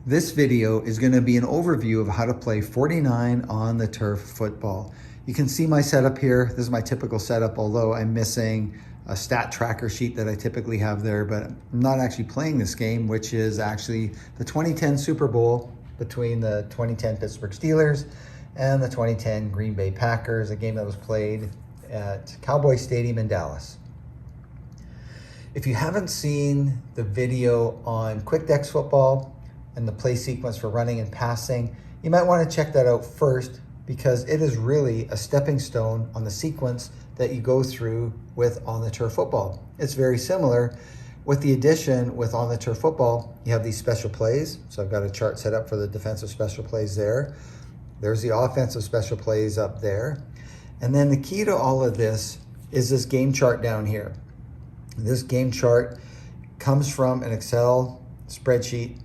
This video is going to be an overview of how to play 49 on the turf football. You can see my setup here. This is my typical setup, although I'm missing a stat tracker sheet that I typically have there, but I'm not actually playing this game, which is actually the 2010 Super Bowl between the 2010 Pittsburgh Steelers and the 2010 Green Bay Packers, a game that was played at Cowboy Stadium in Dallas. If you haven't seen the video on Quick Dex football and the play sequence for running and passing, you might want to check that out first, because it is really a stepping stone on the sequence that you go through with On the Turf football. It's very similar, with the addition with On the Turf football, you have these special plays. So I've got a chart set up for the defensive special plays there. There's the offensive special plays up there. And then the key to all of this is this game chart down here. This game chart comes from an Excel spreadsheet,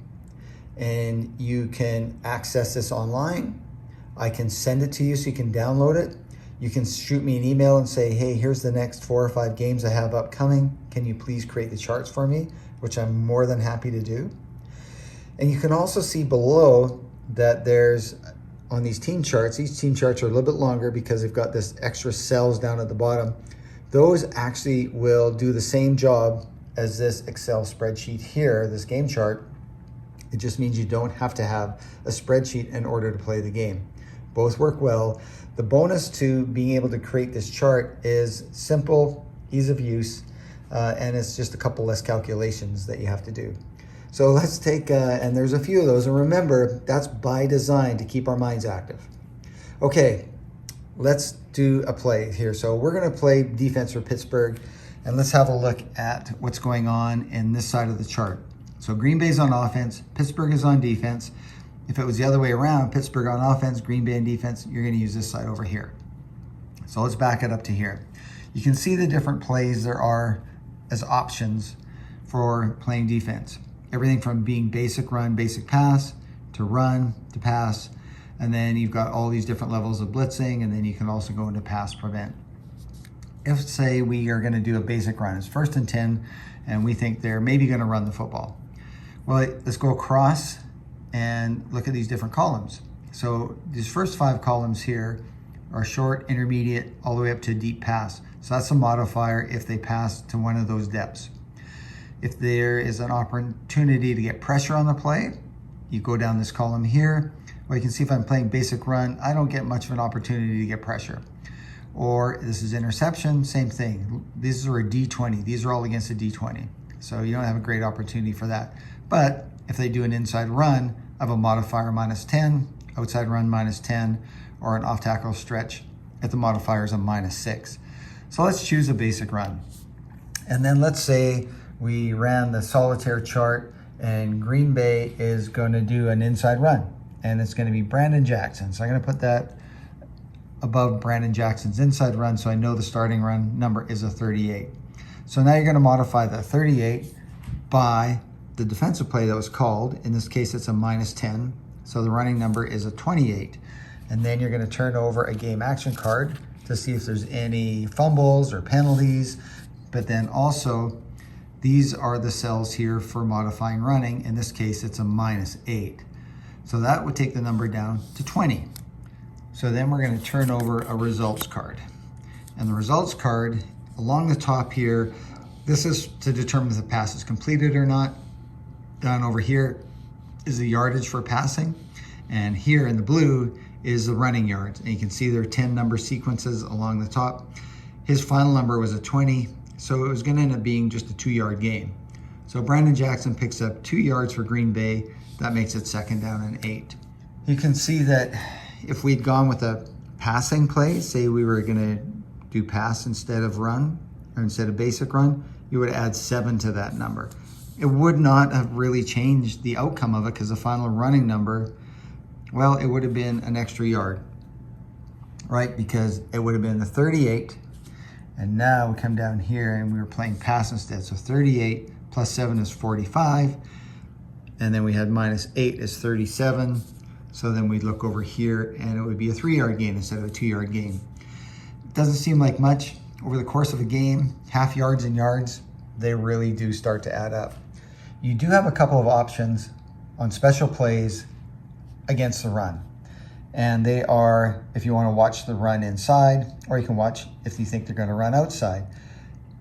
and you can access this online. I can send it to you so you can download it. You can shoot me an email and say, hey, here's the next 4 or 5 games I have upcoming. Can you please create the charts for me? Which I'm more than happy to do. And you can also see below that there's, on these team charts, each team charts are a little bit longer because they've got this extra cells down at the bottom. Those actually will do the same job as this Excel spreadsheet here, this game chart. It just means you don't have to have a spreadsheet in order to play the game. Both work well. The bonus to being able to create this chart is simple, ease of use, and it's just a couple less calculations that you have to do. So let's take, and there's a few of those, and remember, that's by design to keep our minds active. Okay, let's do a play here. So we're gonna play defense for Pittsburgh, and let's have a look at what's going on in this side of the chart. So Green Bay's on offense, Pittsburgh is on defense. If it was the other way around, Pittsburgh on offense, Green Bay on defense, you're gonna use this side over here. So let's back it up to here. You can see the different plays there are as options for playing defense. Everything from being basic run, basic pass, to pass, and then you've got all these different levels of blitzing, and then you can also go into pass prevent. If, say, we are gonna do a basic run, it's 1st and 10, and we think they're maybe gonna run the football. Well, let's go across and look at these different columns. So these first 5 columns here are short, intermediate, all the way up to a deep pass. So that's a modifier if they pass to one of those depths. If there is an opportunity to get pressure on the play, you go down this column here. Well, you can see if I'm playing basic run, I don't get much of an opportunity to get pressure. Or this is interception, same thing. These are a D20. These are all against a D20. So you don't have a great opportunity for that. But if they do an inside run, I have a modifier -10, outside run -10, or an off tackle stretch if the modifier is a -6. So let's choose a basic run. And then let's say we ran the solitaire chart and Green Bay is going to do an inside run, and it's going to be Brandon Jackson. So I'm going to put that above Brandon Jackson's inside run, so I know the starting run number is a 38. So now you're going to modify that 38 by the defensive play that was called. In this case, it's a -10. So the running number is a 28. And then you're going to turn over a game action card to see if there's any fumbles or penalties. But then also, these are the cells here for modifying running. In this case, it's a -8. So that would take the number down to 20. So then we're going to turn over a results card. And the results card, along the top here, this is to determine if the pass is completed or not. Down over here is the yardage for passing. And here in the blue is the running yards. And you can see there are 10 number sequences along the top. His final number was a 20, so it was going to end up being just a 2-yard game. So Brandon Jackson picks up 2 yards for Green Bay. That makes it 2nd down and 8. You can see that if we'd gone with a passing play, say we were going to do pass instead of run, or instead of basic run, you would add 7 to that number. It would not have really changed the outcome of it, because the final running number, well, it would have been an extra yard, right? Because it would have been the 38, and now we come down here and we were playing pass instead. So 38 plus 7 is 45, and then we had -8 is 37. So then we'd look over here and it would be a 3-yard gain instead of a 2-yard gain. It doesn't seem like much over the course of a game. Half yards and yards, they really do start to add up. You do have a couple of options on special plays against the run. And they are, if you want to watch the run inside, or you can watch if you think they're going to run outside.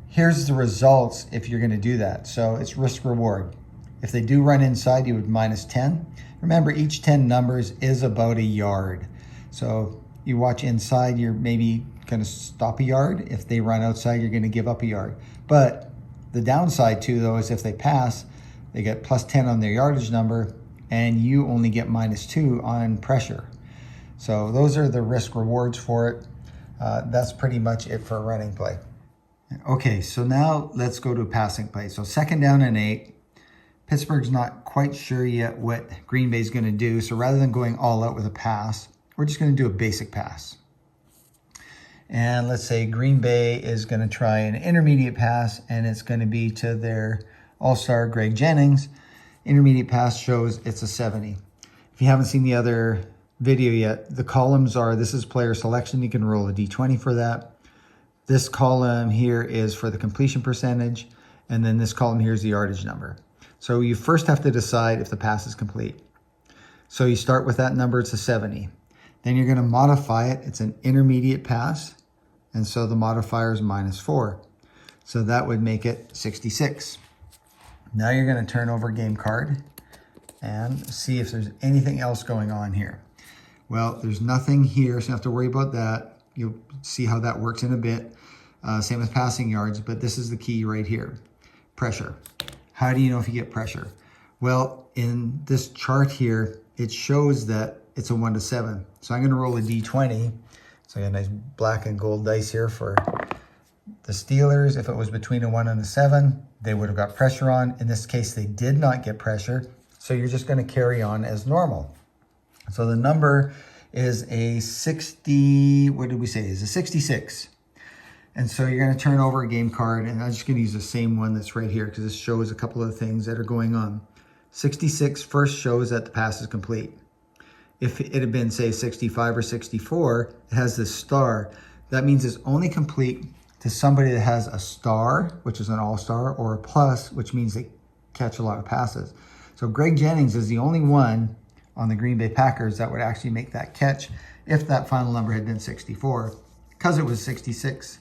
Here's the results if you're going to do that. So it's risk reward. If they do run inside, you would -10. Remember, each 10 numbers is about a yard. So you watch inside, you're maybe going to stop a yard. If they run outside, you're going to give up a yard. But the downside too, though, is if they pass, they get +10 on their yardage number, and you only get -2 on pressure. So those are the risk rewards for it. That's pretty much it for a running play. Okay, so now let's go to a passing play. So 2nd down and 8. Pittsburgh's not quite sure yet what Green Bay's going to do. So rather than going all out with a pass, we're just going to do a basic pass. And let's say Green Bay is going to try an intermediate pass, and it's going to be to their all-star Greg Jennings. Intermediate pass shows it's a 70. If you haven't seen the other video yet, the columns are, this is player selection. You can roll a D20 for that. This column here is for the completion percentage, and then this column here is the yardage number. So you first have to decide if the pass is complete. So you start with that number, it's a 70. Then you're going to modify it. It's an intermediate pass, and so the modifier is -4. So that would make it 66. Now you're going to turn over game card and see if there's anything else going on here. Well, there's nothing here, so you don't have to worry about that. You'll see how that works in a bit. Same with passing yards, but this is the key right here. Pressure. How do you know if you get pressure? Well, in this chart here, it shows that it's a 1 to 7. So I'm going to roll a D20. So I got a nice black and gold dice here for the Steelers. If it was between a 1 and a 7, they would have got pressure on. In this case, they did not get pressure. So you're just going to carry on as normal. So the number is a 60, what did we say? Is a 66. And so you're going to turn over a game card, and I'm just going to use the same one that's right here because this shows a couple of things that are going on. 66 first shows that the pass is complete. If it had been, say, 65 or 64, it has this star. That means it's only complete to somebody that has a star, which is an all-star, or a plus, which means they catch a lot of passes. So Greg Jennings is the only one on the Green Bay Packers that would actually make that catch if that final number had been 64. Because it was 66,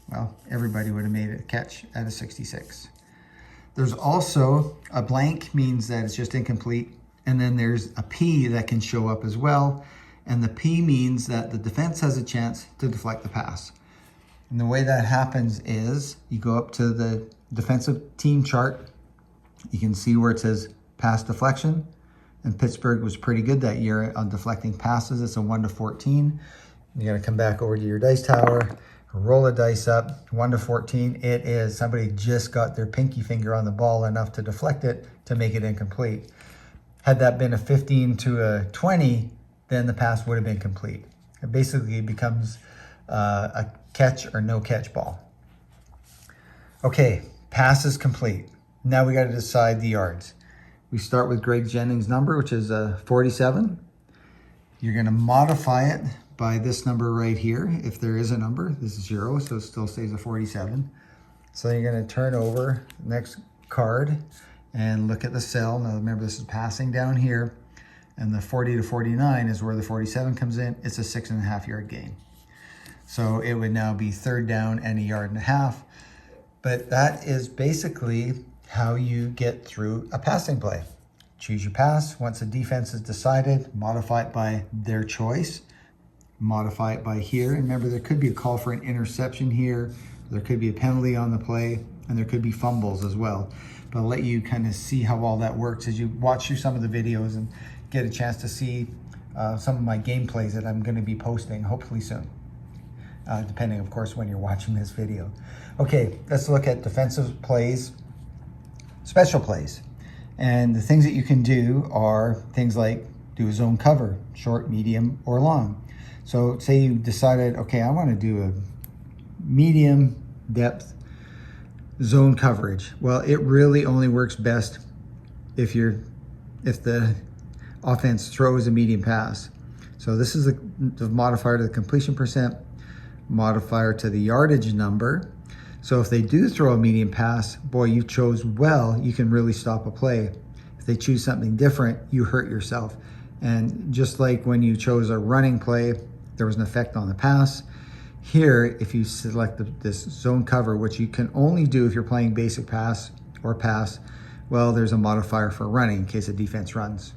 well, everybody would have made a catch at a 66. There's also a blank, means that it's just incomplete. And then there's a P that can show up as well. And the P means that the defense has a chance to deflect the pass. And the way that happens is you go up to the defensive team chart. You can see where it says pass deflection. And Pittsburgh was pretty good that year on deflecting passes. It's a 1 to 14. You got to come back over to your dice tower, roll a dice up, 1 to 14. It is, somebody just got their pinky finger on the ball enough to deflect it to make it incomplete. Had that been a 15 to a 20, then the pass would have been complete. It basically becomes a catch or no catch ball. Okay, pass is complete. Now we got to decide the yards. We start with Greg Jennings' number, which is 47. You're going to modify it by this number right here. If there is a number, this is 0, so it still stays a 47. So you're going to turn over the next card and look at the cell. Now remember, this is passing down here, and the 40 to 49 is where the 47 comes in. It's a 6.5 yard gain. So it would now be 3rd down and 1.5 yards. But that is basically how you get through a passing play. Choose your pass. Once the defense is decided, modify it by their choice. Modify it by here. And remember, there could be a call for an interception here. There could be a penalty on the play, and there could be fumbles as well. But I'll let you kind of see how all that works as you watch through some of the videos and get a chance to see some of my gameplays that I'm going to be posting hopefully soon. Depending, of course, when you're watching this video. Okay, let's look at defensive plays, special plays. And the things that you can do are things like do a zone cover, short, medium, or long. So say you decided, okay, I want to do a medium depth zone coverage. Well, it really only works best if the offense throws a medium pass. So this is the modifier to the completion percent, modifier to the yardage number. So if they do throw a medium pass, boy, you chose well, you can really stop a play. If If they choose something different, you hurt yourself. And just like when you chose a running play, there was an effect on the pass. Here, if you select this zone cover, which you can only do if you're playing basic pass or pass, well, there's a modifier for running in case the defense runs.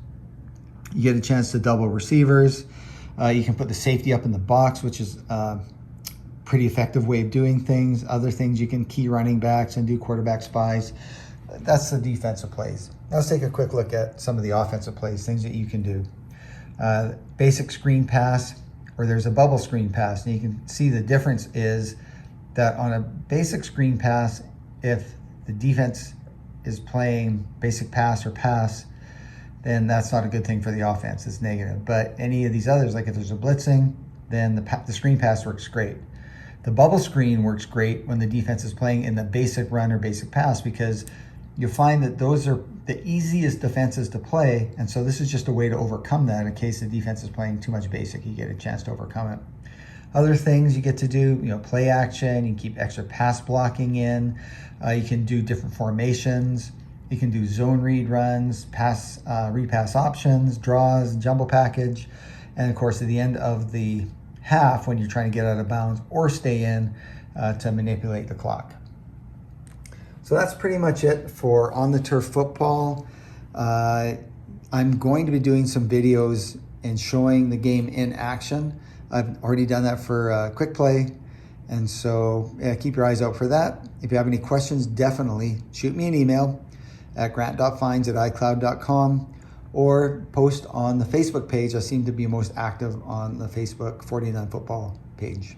You get a chance to double receivers. You can put the safety up in the box, which is a pretty effective way of doing things. Other things, you can key running backs and do quarterback spies. That's the defensive plays. Now let's take a quick look at some of the offensive plays, things that you can do. Basic screen pass, or there's a bubble screen pass. And you can see the difference is that on a basic screen pass, if the defense is playing basic pass or pass, then that's not a good thing for the offense. It's negative. But any of these others, like if there's a blitzing, then the screen pass works great. The bubble screen works great when the defense is playing in the basic run or basic pass, because you'll find that those are the easiest defenses to play. And so this is just a way to overcome that in case the defense is playing too much basic. You get a chance to overcome it. Other things you get to do, play action. You can keep extra pass blocking in. You can do different formations. You can do zone read runs, read pass options, draws, jumbo package. And of course, at the end of the half, when you're trying to get out of bounds or stay in, to manipulate the clock. So that's pretty much it for On the Turf football. I'm going to be doing some videos and showing the game in action. I've already done that for Quick Play. And so keep your eyes out for that. If you have any questions, definitely shoot me an email at grant.fines@icloud.com or post on the Facebook page. I seem to be most active on the Facebook 49 football page.